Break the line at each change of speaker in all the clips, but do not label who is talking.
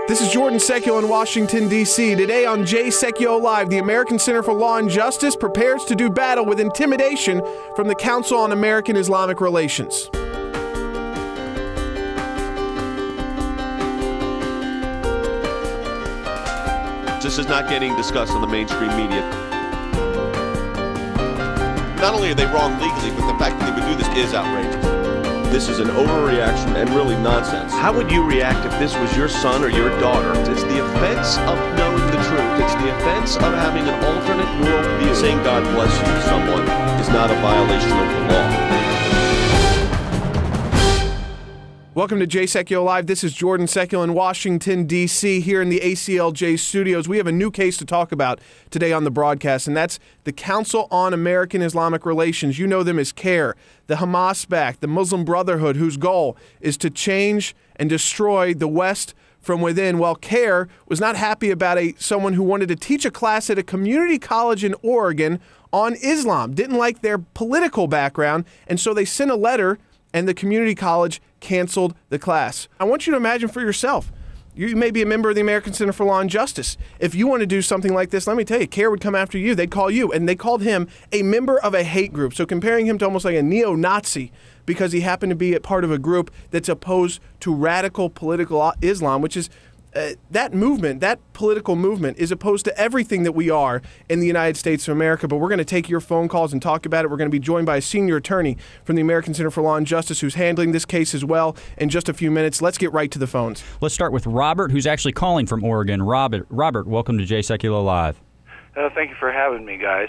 This is Jordan Secchio in Washington, D.C. Today on Jay Secchio Live, the American Center for Law and Justice prepares to do battle with intimidation from the Council on American-Islamic Relations.
This is not getting discussed on the mainstream media. Not only are they wrong legally, but the fact that they would do this is outrageous. This is an overreaction and really nonsense. How would you react if this was your son or your daughter? It's the offense of knowing the truth. It's the offense of having an alternate worldview. Saying God bless you to someone is not a violation of the law.
Welcome to Jay Secchio Live. This is Jordan Secchio in Washington, D.C. Here in the ACLJ studios. We have a new case to talk about today on the broadcast, and that's the Council on American-Islamic Relations. You know them as CAIR, the Hamas-backed, the Muslim Brotherhood, whose goal is to change and destroy the West from within. Well, CAIR was not happy about someone who wanted to teach a class at a community college in Oregon on Islam, didn't like their political background, and so they sent a letter, and the community college canceled the class. I want you to imagine for yourself. You may be a member of the American Center for Law and Justice. If you want to do something like this, let me tell you, CAIR would come after you. They'd call you, and they called him a member of a hate group. So comparing him to almost like a neo-Nazi because he happened to be a part of a group that's opposed to radical political Islam, which is that movement, that political movement is opposed to everything that we are in the United States of America. But we're going to take your phone calls and talk about it. We're going to be joined by a senior attorney from the American Center for Law and Justice who's handling this case as well in just a few minutes. Let's get right to the phones.
Let's start with Robert, who's actually calling from Oregon. Robert, welcome to Jay Secchio Live.
Thank you for having me, guys.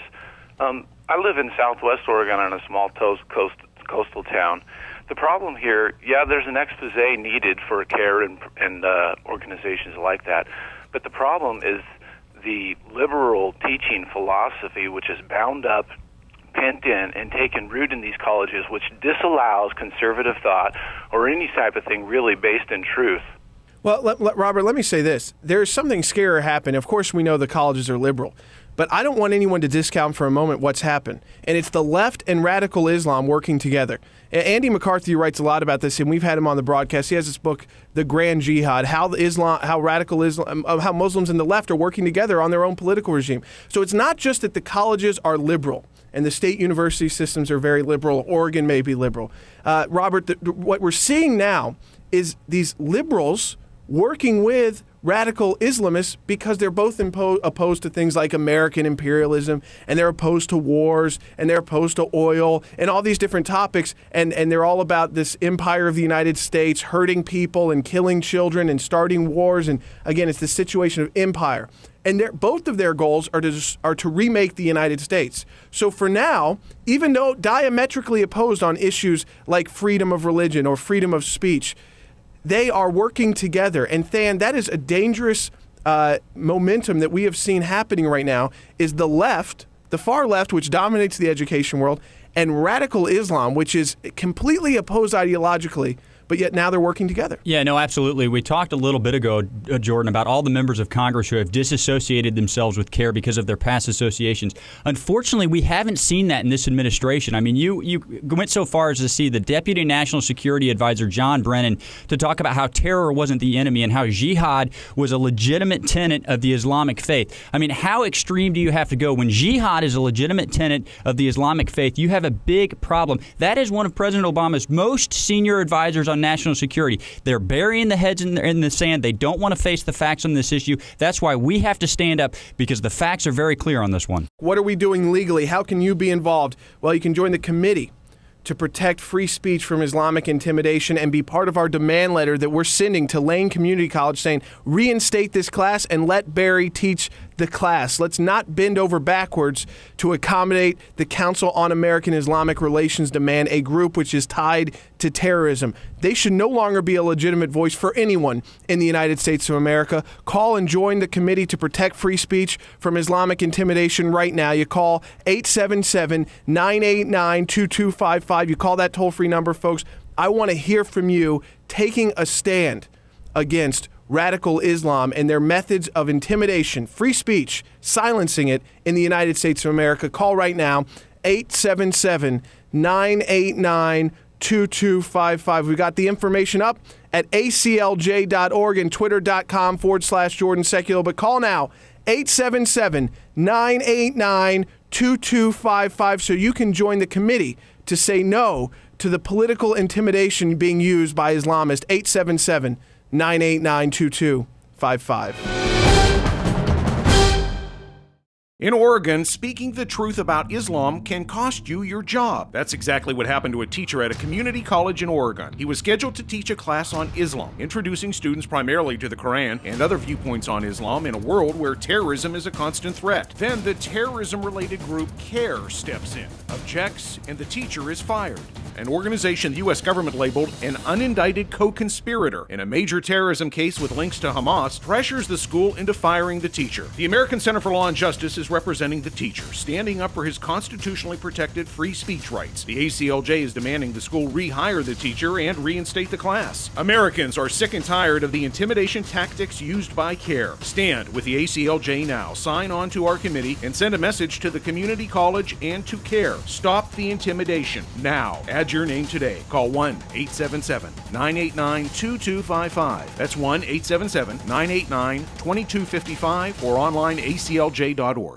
I live in southwest Oregon in a small coastal town. The problem here, there's an expose needed for CAIR and organizations like that, but the problem is the liberal teaching philosophy, which is bound up, pent in, and taken root in these colleges, which disallows conservative thought or any type of thing really based in truth.
Well, Robert, let me say this. There's something scarier happening. Of course, we know the colleges are liberal, but I don't want anyone to discount for a moment what's happened. And it's the left and radical Islam working together. Andy McCarthy writes a lot about this, and we've had him on the broadcast. He has this book, The Grand Jihad, how radical Islam, how Muslims and the left are working together on their own political regime. So it's not just that the colleges are liberal and the state university systems are very liberal. Oregon may be liberal. Robert, what we're seeing now is these liberals working with radical Islamists because they're both opposed to things like American imperialism, and they're opposed to wars, and they're opposed to oil, and all these different topics, and they're all about this empire of the United States hurting people and killing children and starting wars, and again, it's the situation of empire. And both of their goals are to remake the United States. So for now, even though diametrically opposed on issues like freedom of religion or freedom of speech, they are working together. And Than, that is a dangerous momentum that we have seen happening right now, is the left, the far left, which dominates the education world, and radical Islam, which is completely opposed ideologically, but yet now they're working together.
Yeah, no, absolutely. We talked a little bit ago, Jordan, about all the members of Congress who have disassociated themselves with CAIR because of their past associations. Unfortunately, we haven't seen that in this administration. I mean, you went so far as to see the Deputy National Security Advisor, John Brennan, to talk about how terror wasn't the enemy and how jihad was a legitimate tenet of the Islamic faith. I mean, how extreme do you have to go? When jihad is a legitimate tenet of the Islamic faith, you have a big problem. That is one of President Obama's most senior advisors on national security. They're burying the heads in the sand. They don't want to face the facts on this issue. That's why we have to stand up, because the facts are very clear on this one.
What are we doing legally? How can you be involved? Well, you can join the committee to protect free speech from Islamic intimidation and be part of our demand letter that we're sending to Lane Community College saying, reinstate this class and let Barry teach the class. Let's not bend over backwards to accommodate the Council on American-Islamic Relations demand, a group which is tied to terrorism. They should no longer be a legitimate voice for anyone in the United States of America. Call and join the committee to protect free speech from Islamic intimidation right now. You call 877-989-2255. You call that toll-free number, folks. I want to hear from you taking a stand against radical Islam and their methods of intimidation, free speech, silencing it in the United States of America. Call right now, 877-989-2255. 2255. We got the information up at aclj.org and twitter.com/Jordan Secular. But call now, 877-989-2255, so you can join the committee to say no to the political intimidation being used by Islamists. 877-989-2255.
In Oregon, speaking the truth about Islam can cost you your job. That's exactly what happened to a teacher at a community college in Oregon. He was scheduled to teach a class on Islam, introducing students primarily to the Quran and other viewpoints on Islam in a world where terrorism is a constant threat. Then the terrorism-related group CAIR steps in, objects, and the teacher is fired. An organization the U.S. government labeled an unindicted co-conspirator in a major terrorism case with links to Hamas pressures the school into firing the teacher. The American Center for Law and Justice is representing the teacher, standing up for his constitutionally protected free speech rights. The ACLJ is demanding the school rehire the teacher and reinstate the class. Americans are sick and tired of the intimidation tactics used by CAIR. Stand with the ACLJ now. Sign on to our committee and send a message to the community college and to CAIR. Stop the intimidation now. Add your name today. Call 1-877-989-2255. That's 1-877-989-2255 or online aclj.org.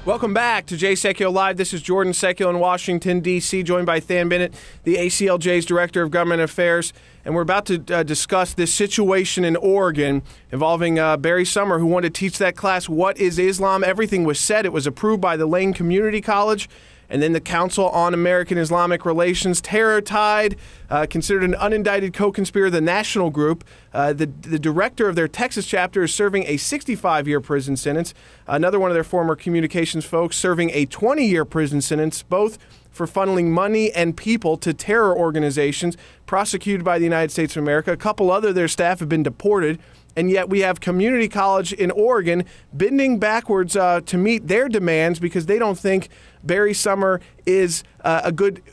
Welcome back to Jay Secular Live. This is Jordan Secular in Washington, D.C., joined by Than Bennett, the ACLJ's Director of Government Affairs. And we're about to discuss this situation in Oregon involving Barry Summer, who wanted to teach that class, What is Islam? Everything was said. It was approved by the Lane Community College. And then the Council on American-Islamic Relations, terror-tied, considered an unindicted co-conspirator, the national group. The director of their Texas chapter is serving a 65-year prison sentence. Another one of their former communications folks serving a 20-year prison sentence, both for funneling money and people to terror organizations prosecuted by the United States of America. A couple other their staff have been deported. And yet we have community college in Oregon bending backwards to meet their demands because they don't think Barry Summer is a good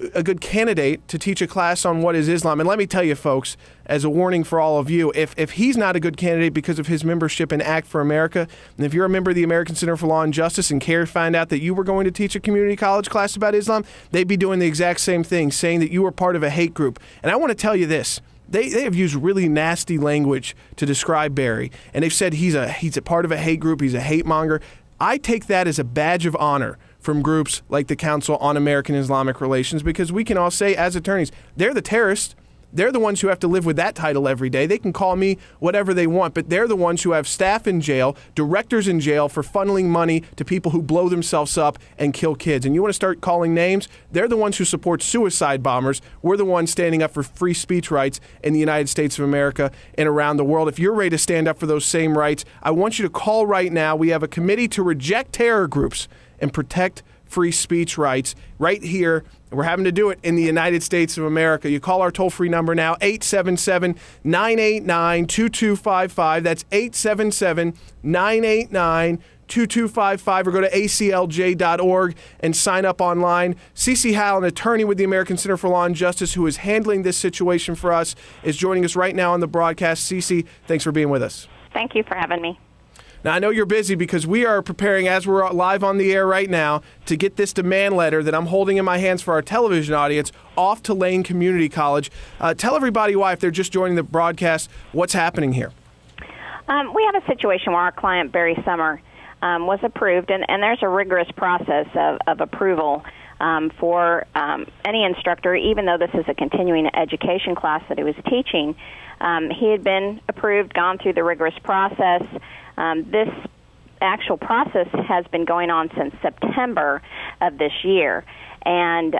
candidate to teach a class on what is Islam. And let me tell you, folks, as a warning for all of you, if he's not a good candidate because of his membership in Act for America, and if you're a member of the American Center for Law and Justice and CAIR found out that you were going to teach a community college class about Islam, they'd be doing the exact same thing, saying that you were part of a hate group. And I want to tell you this. They have used really nasty language to describe Barry, and they've said he's a part of a hate group, he's a hate monger. I take that as a badge of honor from groups like the Council on American-Islamic Relations, because we can all say as attorneys, they're the terrorists. They're the ones who have to live with that title every day. They can call me whatever they want, but they're the ones who have staff in jail, directors in jail for funneling money to people who blow themselves up and kill kids. And you want to start calling names? They're the ones who support suicide bombers. We're the ones standing up for free speech rights in the United States of America and around the world. If you're ready to stand up for those same rights, I want you to call right now. We have a committee to reject terror groups and protect free speech rights right here. We're having to do it in the United States of America. You call our toll-free number now, 877-989-2255. That's 877-989-2255, or go to aclj.org and sign up online. Cece Heil, an attorney with the American Center for Law and Justice who is handling this situation for us, is joining us right now on the broadcast. Cece, thanks for being with us.
Thank you for having me.
Now, I know you're busy because we are preparing, as we're live on the air right now, to get this demand letter that I'm holding in my hands for our television audience off to Lane Community College. Tell everybody why, if they're just joining the broadcast, what's happening here.
We have a situation where our client, Barry Summer, was approved, and there's a rigorous process of approval for any instructor, even though this is a continuing education class that he was teaching. He had been approved, gone through the rigorous process. This actual process has been going on since September of this year. And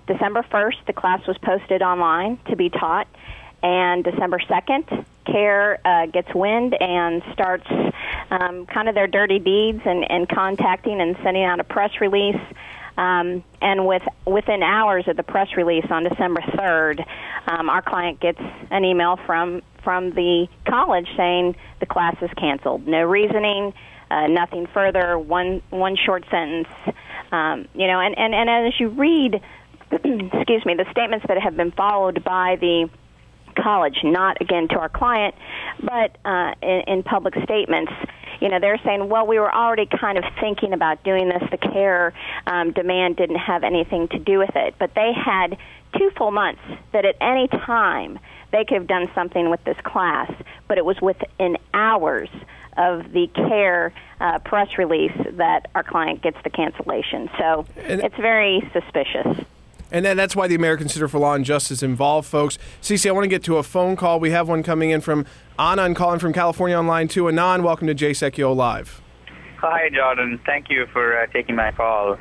December 1st, the class was posted online to be taught. And December 2nd, CAIR gets wind and starts kind of their dirty deeds and contacting and sending out a press release. And within hours of the press release on December 3rd, our client gets an email from the college saying the class is canceled. No reasoning, nothing further, one short sentence. And as you read, excuse me, the statements that have been followed by the college, not again to our client, but in public statements, they're saying, well, we were already kind of thinking about doing this. The CAIR demand didn't have anything to do with it. But they had 2 full months that at any time they could have done something with this class, but it was within hours of the CAIR press release that our client gets the cancellation. So it's very suspicious.
And then that's why the American Center for Law and Justice involved, folks. Cece, I want to get to a phone call. We have one coming in from Anand calling from California on line 2. Anand, welcome to JSECUO Live.
Hi, Jordan. Thank you for taking my call.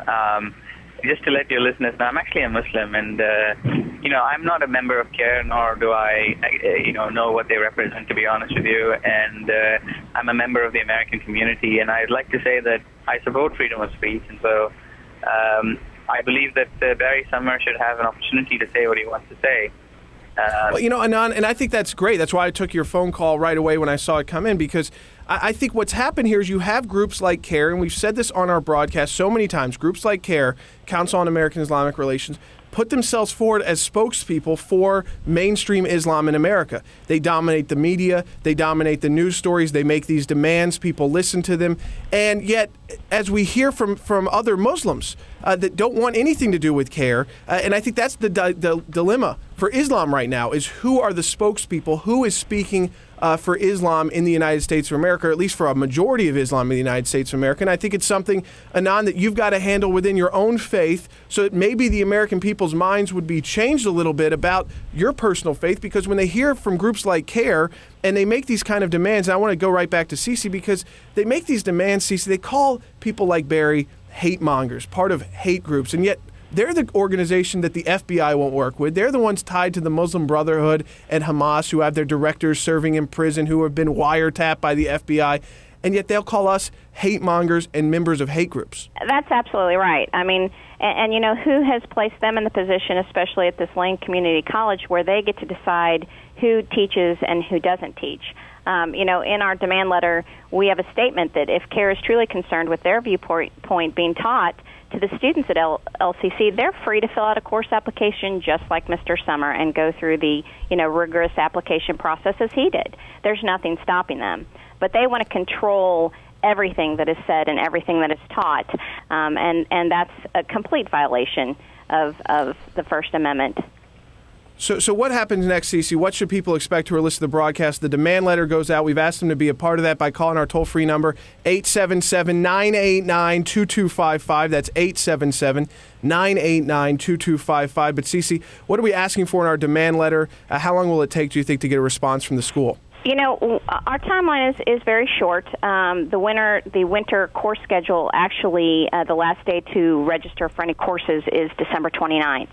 Just to let your listeners know, I'm actually a Muslim, and I'm not a member of CAIR, nor do I, know what they represent, to be honest with you. And I'm a member of the American community, and I'd like to say that I support freedom of speech, and so I believe that Barry Summer should have an opportunity to say what he wants to say.
Well, Anand, and I think that's great. That's why I took your phone call right away when I saw it come in, because I think what's happened here is you have groups like CAIR, and we've said this on our broadcast so many times, groups like CAIR, Counsel on American-Islamic Relations, put themselves forward as spokespeople for mainstream Islam in America. They dominate the media, they dominate the news stories, they make these demands, people listen to them, and yet, as we hear from other Muslims that don't want anything to do with CAIR, and I think that's the dilemma for Islam right now, is who are the spokespeople, who is speaking for Islam in the United States of America, or at least for a majority of Islam in the United States of America. And I think it's something, Anand, that you've got to handle within your own faith so that maybe the American people's minds would be changed a little bit about your personal faith, because when they hear from groups like CAIR and they make these kind of demands, and I want to go right back to Cece, because they make these demands, Cece, they call people like Barry hate mongers, part of hate groups, and yet they're the organization that the FBI won't work with. They're the ones tied to the Muslim Brotherhood and Hamas, who have their directors serving in prison, who have been wiretapped by the FBI, and yet they'll call us hate mongers and members of hate groups.
That's absolutely right. I mean, and who has placed them in the position, especially at this Lane Community College, where they get to decide who teaches and who doesn't teach? In our demand letter, we have a statement that if CAIR is truly concerned with their viewpoint being taught to the students at LCC, they're free to fill out a course application just like Mr. Summer and go through the rigorous application process as he did. There's nothing stopping them. But they want to control everything that is said and everything that is taught, and that's a complete violation of the First Amendment.
So what happens next, Cece? What should people expect who are listening to the broadcast? The demand letter goes out. We've asked them to be a part of that by calling our toll-free number, 877-989-2255. That's 877-989-2255. But, Cece, what are we asking for in our demand letter? How long will it take, do you think, to get a response from the school?
Our timeline is very short. The winter course schedule, actually, the last day to register for any courses is December 29th.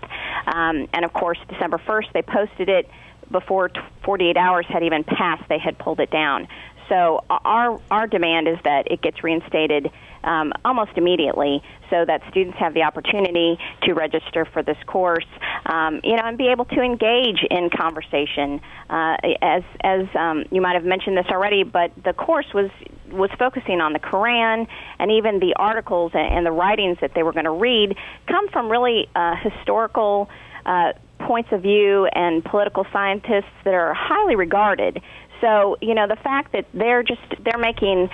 And, of course, December 1st, they posted it. Before 48 hours had even passed, they had pulled it down. So our demand is that it gets reinstated almost immediately, so that students have the opportunity to register for this course, and be able to engage in conversation. As you might have mentioned this already, but the course was focusing on the Quran, and even the articles and the writings that they were going to read come from really historical points of view and political scientists that are highly regarded. So, the fact that they're making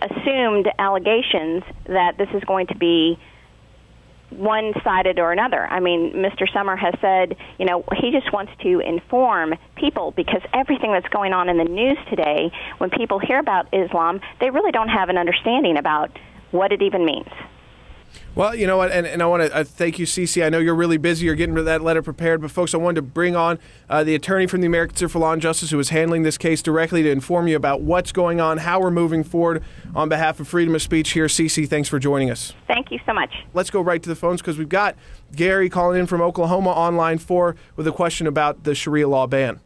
assumed allegations that this is going to be one-sided or another. I mean, Mr. Summer has said, he just wants to inform people, because everything that's going on in the news today, when people hear about Islam, they really don't have an understanding about what it even means.
Well, you know what, and I want to thank you, Cece. I know you're really busy. You're getting that letter prepared. But, folks, I wanted to bring on the attorney from the American Center for Law and Justice who is handling this case directly to inform you about what's going on, how we're moving forward on behalf of freedom of speech here. Cece, thanks for joining us.
Thank you so much.
Let's go right to the phones, because we've got Gary calling in from Oklahoma on line 4 with a question about the Sharia law ban.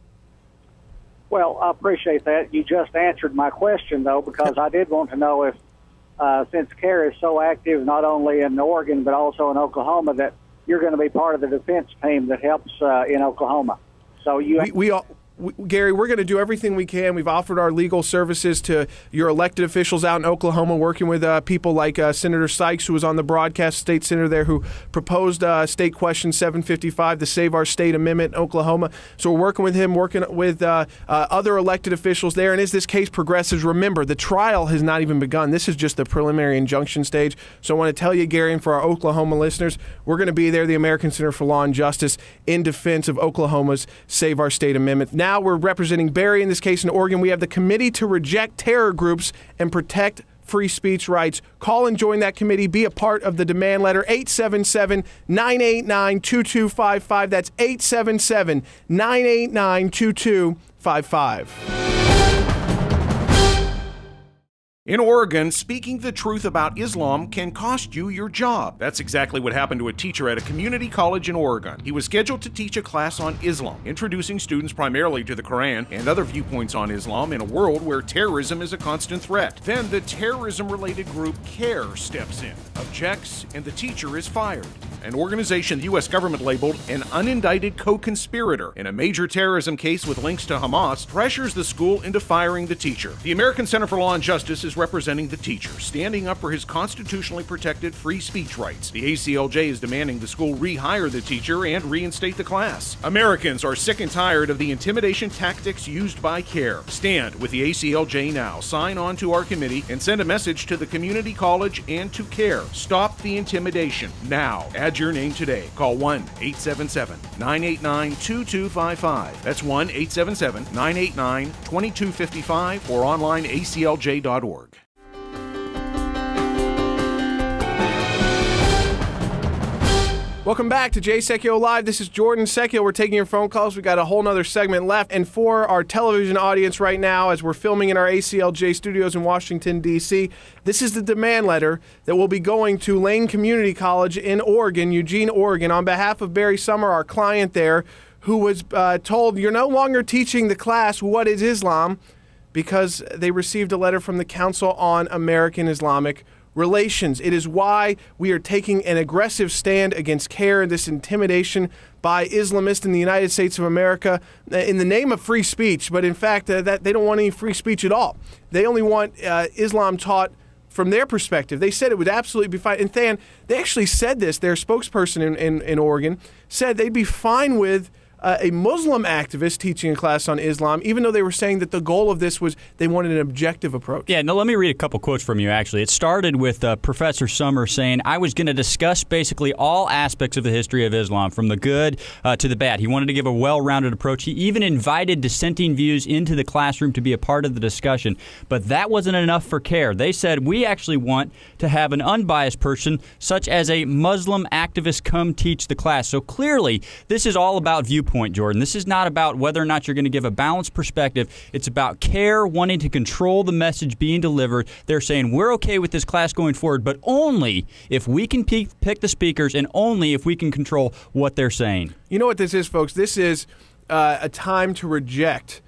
Well, I appreciate that. You just answered my question, though, because I did want to know if since CAIR is so active not only in Oregon but also in Oklahoma, that you're going to be part of the defense team that helps in Oklahoma. So we
Gary, we're going to do everything we can. We've offered our legal services to your elected officials out in Oklahoma, working with people like Senator Sykes, who was on the broadcast, state senator there, who proposed State Question 755, the Save Our State Amendment in Oklahoma. So we're working with him, working with other elected officials there. And as this case progresses, remember, the trial has not even begun. This is just the preliminary injunction stage. So I want to tell you, Gary, and for our Oklahoma listeners, we're going to be there, the American Center for Law and Justice, in defense of Oklahoma's Save Our State Amendment. Now we're representing Barry in this case in Oregon. We have the Committee to Reject Terror Groups and Protect Free Speech Rights. Call and join that committee. Be a part of the demand letter. 877-989-2255. That's 877-989-2255.
In Oregon, speaking the truth about Islam can cost you your job. That's exactly what happened to a teacher at a community college in Oregon. He was scheduled to teach a class on Islam, introducing students primarily to the Quran and other viewpoints on Islam in a world where terrorism is a constant threat. Then the terrorism-related group CAIR steps in, objects, and the teacher is fired. An organization the U.S. government labeled an unindicted co-conspirator in a major terrorism case with links to Hamas pressures the school into firing the teacher. The American Center for Law and Justice is representing the teacher, standing up for his constitutionally protected free speech rights. The ACLJ is demanding the school rehire the teacher and reinstate the class. Americans are sick and tired of the intimidation tactics used by CAIR. Stand with the ACLJ now. Sign on to our committee and send a message to the community college and to CAIR. Stop the intimidation now. Add your name today. Call 1-877-989-2255. That's 1-877-989-2255 or online aclj.org.
Welcome back to Jay Secchio Live. This is Jordan Secchio. We're taking your phone calls. We got a whole nother segment left. And for our television audience right now, as we're filming in our ACLJ studios in Washington, D.C., this is the demand letter that will be going to Lane Community College in Oregon, Eugene, Oregon, on behalf of Barry Summer, our client there, who was told, you're no longer teaching the class What is Islam, because they received a letter from the Council on American-Islamic Relations. It is why we are taking an aggressive stand against CAIR and this intimidation by Islamists in the United States of America in the name of free speech, but in fact that they don't want any free speech at all. They only want Islam taught from their perspective. They said it would absolutely be fine. And Than, they actually said this, their spokesperson in Oregon said they'd be fine with a Muslim activist teaching a class on Islam, even though they were saying that the goal of this was they wanted an objective approach.
Yeah, no, let me read a couple quotes from you, actually. It started with Professor Summer saying, I was going to discuss basically all aspects of the history of Islam, from the good to the bad. He wanted to give a well-rounded approach. He even invited dissenting views into the classroom to be a part of the discussion. But that wasn't enough for CAIR. They said, we actually want to have an unbiased person, such as a Muslim activist, come teach the class. So clearly, this is all about viewpoint, Jordan. This is not about whether or not you're going to give a balanced perspective. It's about CAIR wanting to control the message being delivered. They're saying we're okay with this class going forward, but only if we can pick the speakers and only if we can control what they're saying.
You know what this is, folks? This is a time to reject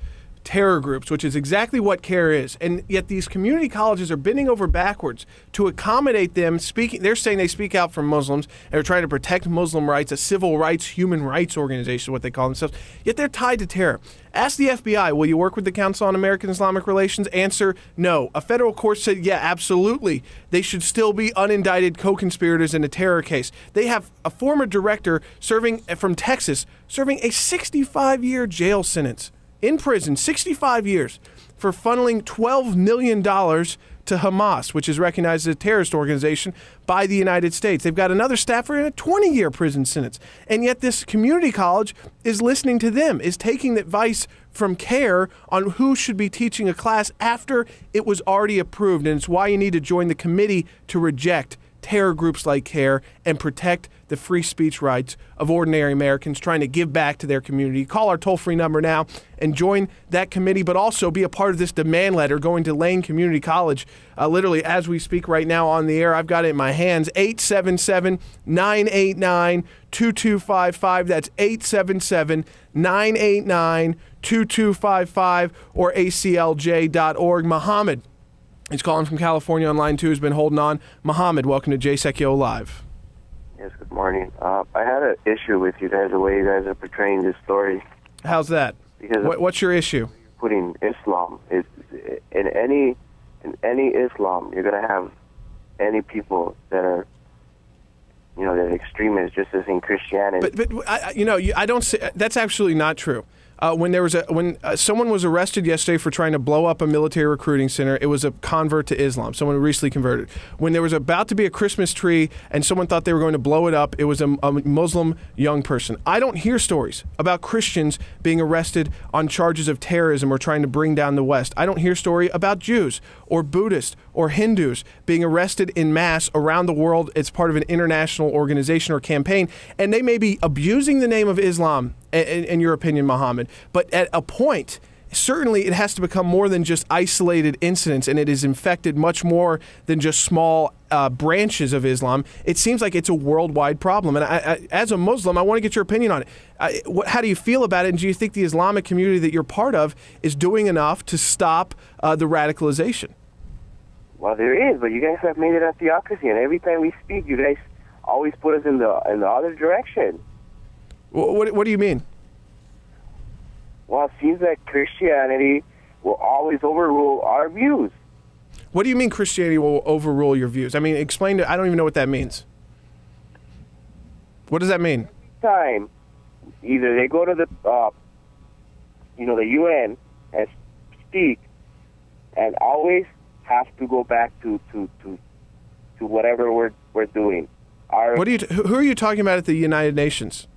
terror groups, which is exactly what CAIR is. And yet these community colleges are bending over backwards to accommodate them. They're saying they speak out for Muslims and are trying to protect Muslim rights, a civil rights, human rights organization, what they call themselves. Yet they're tied to terror. Ask the FBI, will you work with the Council on American-Islamic Relations? Answer, no. A federal court said, yeah, absolutely. They should still be unindicted co-conspirators in a terror case. They have a former director from Texas serving a 65-year jail sentence in prison, 65 years, for funneling $12 million to Hamas, which is recognized as a terrorist organization by the United States. They've got another staffer in a 20-year prison sentence. And yet this community college is listening to them, is taking advice from CAIR on who should be teaching a class after it was already approved. And it's why you need to join the committee to reject terror groups like CAIR and protect the free speech rights of ordinary Americans trying to give back to their community. Call our toll-free number now and join that committee, but also be a part of this demand letter going to Lane Community College. Literally, as we speak right now on the air, I've got it in my hands, 877-989-2255. That's 877-989-2255 or aclj.org. Mohammed is calling from California on line 2, has been holding on. Mohammed, welcome to Jay Secchio Live.
Yes, good morning. I had an issue with you guys, the way you guys are portraying this story.
How's that?
Because
what's your issue?
Putting Islam is in any Islam, you're gonna have any people that are, that are extremists, just as in Christianity.
But I don't say that's absolutely not true. When someone was arrested yesterday for trying to blow up a military recruiting center, it was a convert to Islam, someone who recently converted. When there was about to be a Christmas tree and someone thought they were going to blow it up, it was a Muslim young person. I don't hear stories about Christians being arrested on charges of terrorism or trying to bring down the West. I don't hear story about Jews or Buddhists or Hindus being arrested in mass around the world as part of an international organization or campaign, and they may be abusing the name of Islam, in your opinion, Mohammed, but at a point, certainly it has to become more than just isolated incidents, and it is infected much more than just small branches of Islam. It seems like it's a worldwide problem, and I, as a Muslim, I want to get your opinion on it. How do you feel about it, and do you think the Islamic community that you're part of is doing enough to stop the radicalization?
Well, there is, but you guys have made it a theocracy, and every time we speak, you guys always put us in the other direction.
What do you mean?
Well, it seems like Christianity will always overrule our views.
What do you mean Christianity will overrule your views? I mean, explain it. I don't even know what that means. What does that mean?
Time, either they go to the UN and speak, and always have to go back to whatever we're doing.
Who are you talking about at the United Nations?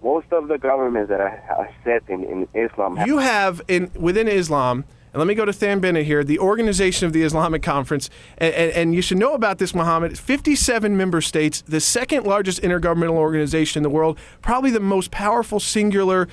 Most of the governments that are set in Islam.
You have within Islam, and let me go to Than Bennett here, the Organization of the Islamic Conference, and you should know about this, Mohammed, 57 member states, the second largest intergovernmental organization in the world, probably the most powerful singular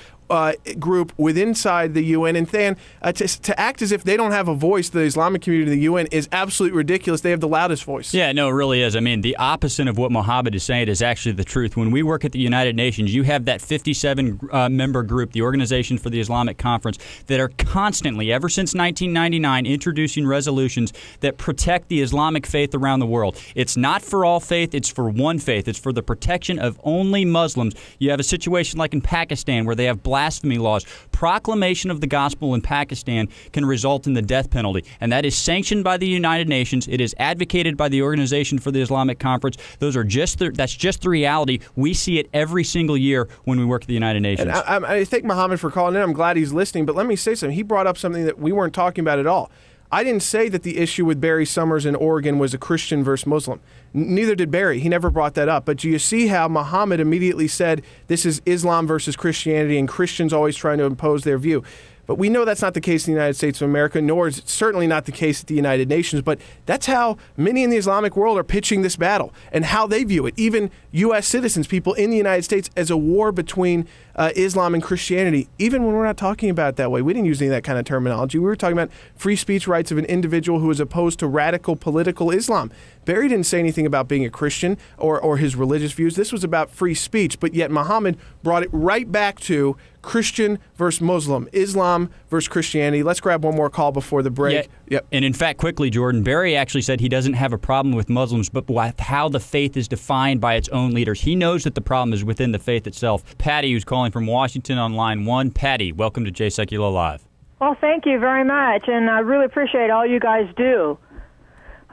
group inside the UN, and Than, to act as if they don't have a voice, the Islamic community in the UN, is absolutely ridiculous. They have the loudest voice.
Yeah, no, it really is. I mean, the opposite of what Mohammed is saying is actually the truth. When we work at the United Nations, you have that 57-member group, the Organization for the Islamic Conference, that are constantly, ever since 1999, introducing resolutions that protect the Islamic faith around the world. It's not for all faith, it's for one faith. It's for the protection of only Muslims. You have a situation like in Pakistan where they have blasphemy laws. Proclamation of the gospel in Pakistan can result in the death penalty, and that is sanctioned by the United Nations. It is advocated by the Organization for the Islamic Conference. That's just the reality. We see it every single year when we work at the United Nations.
And I thank Mohammed for calling in. I'm glad he's listening, but let me say something. He brought up something that we weren't talking about at all. I didn't say that the issue with Barry Summers in Oregon was a Christian versus Muslim. Neither did Barry. He never brought that up. But do you see how Mohammed immediately said this is Islam versus Christianity and Christians always trying to impose their view? But we know that's not the case in the United States of America, nor is it certainly not the case at the United Nations. But that's how many in the Islamic world are pitching this battle and how they view it. Even U.S. citizens, people in the United States, as a war between Islam and Christianity, even when we're not talking about it that way. We didn't use any of that kind of terminology. We were talking about free speech rights of an individual who is opposed to radical political Islam. Barry didn't say anything about being a Christian or his religious views. This was about free speech, but yet Mohammed brought it right back to Christian versus Muslim, Islam versus Christianity. Let's grab one more call before the break.
Yeah.
Yep.
And in fact, quickly, Jordan, Barry actually said he doesn't have a problem with Muslims, but with how the faith is defined by its own leaders. He knows that the problem is within the faith itself. Patty, who's calling from Washington on line 1. Patty, welcome to Jay Sekulow Live.
Well, thank you very much, and I really appreciate all you guys do.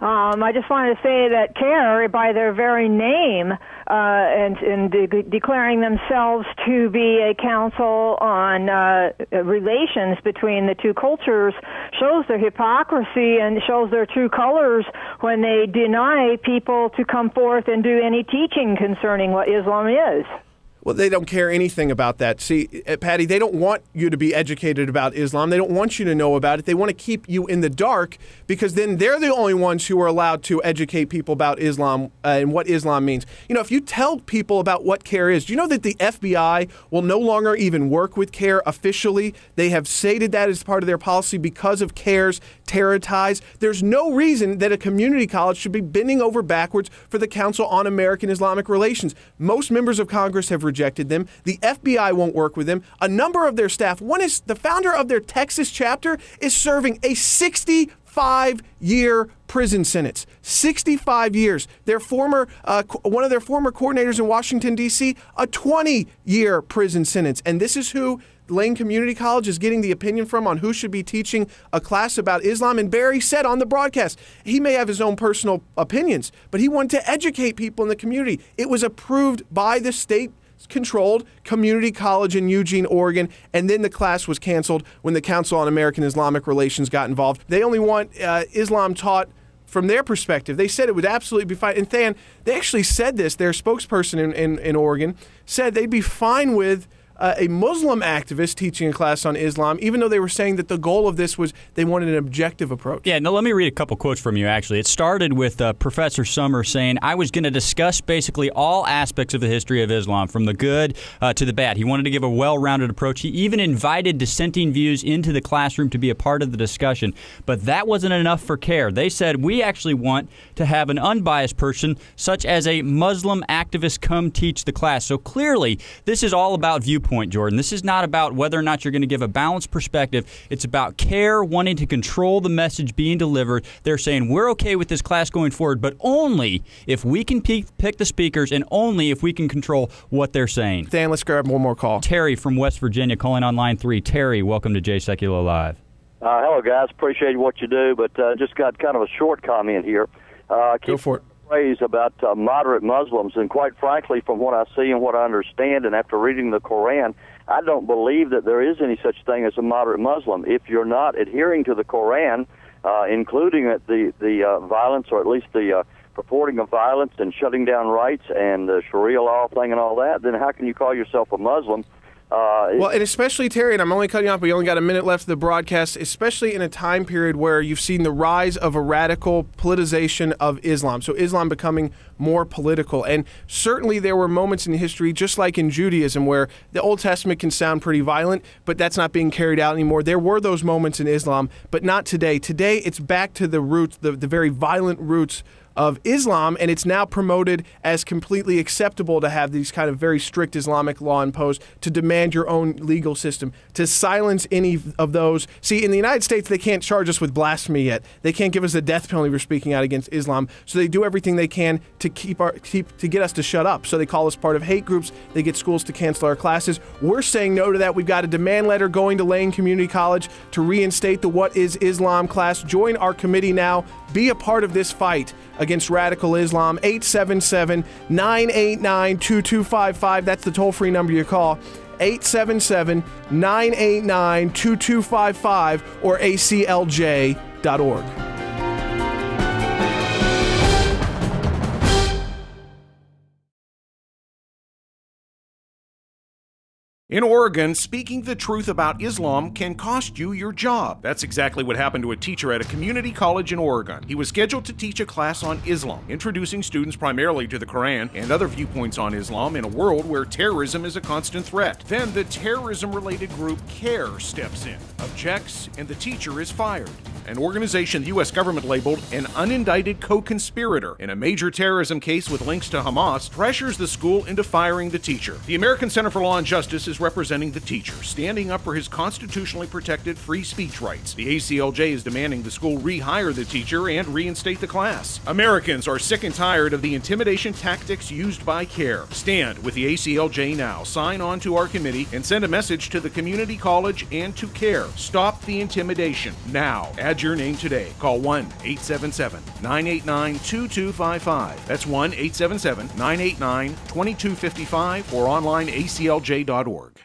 I just wanted to say that CAIR, by their very name, and declaring themselves to be a council on relations between the two cultures, shows their hypocrisy and shows their true colors when they deny people to come forth and do any teaching concerning what Islam is.
Well, they don't care anything about that. See, Patty, they don't want you to be educated about Islam. They don't want you to know about it. They want to keep you in the dark because then they're the only ones who are allowed to educate people about Islam and what Islam means. You know, if you tell people about what CAIR is, do you know that the FBI will no longer even work with CAIR officially? They have stated that as part of their policy because of CAIR's terror ties. There's no reason that a community college should be bending over backwards for the Council on American-Islamic Relations. Most members of Congress have rejected them. The FBI won't work with them. A number of their staff, one is the founder of their Texas chapter, is serving a 65-year prison sentence. 65 years. Their former, one of their former coordinators in Washington, D.C., a 20-year prison sentence. And this is who Lane Community College is getting the opinion from on who should be teaching a class about Islam. And Barry said on the broadcast, he may have his own personal opinions, but he wanted to educate people in the community. It was approved by the state-controlled community college in Eugene, Oregon, and then the class was canceled when the Council on American-Islamic Relations got involved. They only want Islam taught from their perspective. They said it would absolutely be fine. And Than, they actually said this, their spokesperson in Oregon said they'd be fine with a Muslim activist teaching a class on Islam, even though they were saying that the goal of this was they wanted an objective approach.
Yeah, no, let me read a couple quotes from you, actually. It started with Professor Summer saying, I was going to discuss basically all aspects of the history of Islam, from the good to the bad. He wanted to give a well-rounded approach. He even invited dissenting views into the classroom to be a part of the discussion. But that wasn't enough for CAIR. They said, we actually want to have an unbiased person, such as a Muslim activist, come teach the class. So clearly, this is all about viewpoint, Jordan. This is not about whether or not you're going to give a balanced perspective. It's about CAIR wanting to control the message being delivered. They're saying we're okay with this class going forward, but only if we can pick the speakers and only if we can control what they're saying.
Dan, let's grab one more call.
Terry from West Virginia calling on line 3. Terry, welcome to J Secular Live.
Hello, guys. Appreciate what you do, but just got kind of a short comment here.
Go for it.
Phrase about moderate Muslims, and quite frankly, from what I see and what I understand, and after reading the Quran, I don't believe that there is any such thing as a moderate Muslim. If you're not adhering to the Quran, including the violence, or at least the purporting of violence and shutting down rights and the Sharia law thing and all that, then how can you call yourself a Muslim?
Well, and especially, Terry, and I'm only cutting you off, but you only got a minute left of the broadcast, especially in a time period where you've seen the rise of a radical politicization of Islam, so Islam becoming more political. And certainly there were moments in history, just like in Judaism, where the Old Testament can sound pretty violent, but that's not being carried out anymore. There were those moments in Islam, but not today. Today, it's back to the roots, the very violent roots of Islam, and it's now promoted as completely acceptable to have these kind of very strict Islamic law imposed, to demand your own legal system, to silence any of those. See, in the United States, they can't charge us with blasphemy yet. They can't give us a death penalty for speaking out against Islam, so they do everything they can to to get us to shut up. So they call us part of hate groups. They get schools to cancel our classes. We're saying no to that. We've got a demand letter going to Lane Community College to reinstate the What is Islam class. Join our committee now. Be a part of this fight against radical Islam. 877-989-2255. That's the toll-free number you call. 877-989-2255 or ACLJ.org.
In Oregon, speaking the truth about Islam can cost you your job. That's exactly what happened to a teacher at a community college in Oregon. He was scheduled to teach a class on Islam, introducing students primarily to the Quran and other viewpoints on Islam in a world where terrorism is a constant threat. Then the terrorism-related group CAIR steps in, objects, and the teacher is fired. An organization the U.S. government labeled an unindicted co-conspirator in a major terrorism case with links to Hamas pressures the school into firing the teacher. The American Center for Law and Justice is representing the teacher, standing up for his constitutionally protected free speech rights. The ACLJ is demanding the school rehire the teacher and reinstate the class. Americans are sick and tired of the intimidation tactics used by CAIR. Stand with the ACLJ now. Sign on to our committee and send a message to the community college and to CAIR. Stop the intimidation now. Add your name today. Call 1-877-989-2255. That's 1-877-989-2255 or online aclj.org.